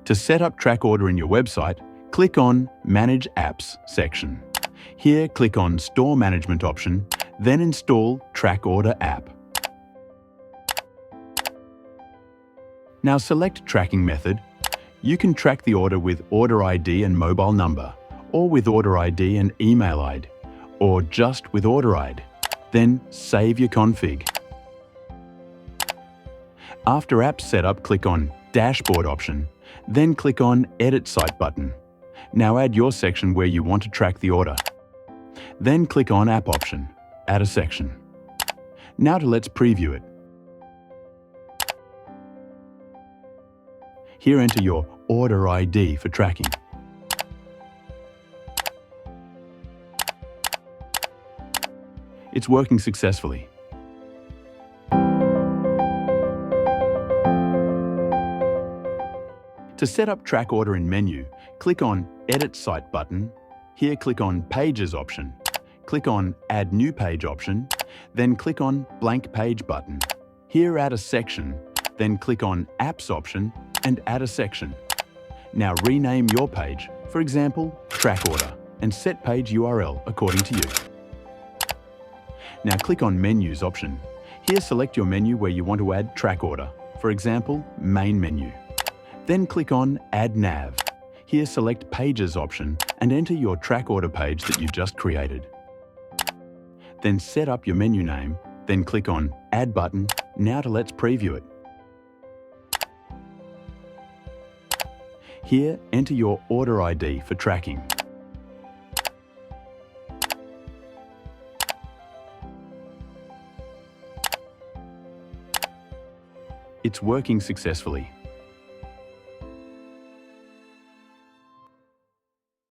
To set up Track Order in your website, click on Manage Apps section. Here, click on Store Management option, then install Track Order app. Now select Tracking Method. You can track the order with Order ID and mobile number, or with Order ID and email ID, or just with Order ID. Then save your config. After app setup, click on Dashboard option, then click on Edit Site button. Now add your section where you want to track the order. Then click on App option, add a section. Now let's preview it. Here enter your Order ID for tracking. It's working successfully. To set up Track Order in menu, click on Edit Site button. Here click on Pages option. Click on Add New Page option, then click on Blank Page button. Here add a section, then click on Apps option and add a section. Now rename your page, for example, Track Order, and set page URL according to you. Now click on Menus option. Here select your menu where you want to add Track Order, for example, Main menu. Then click on Add Nav. Here select Pages option and enter your Track Order page that you just created. Then set up your menu name, then click on Add button. Now let's preview it. Here enter your Order ID for tracking. It's working successfully.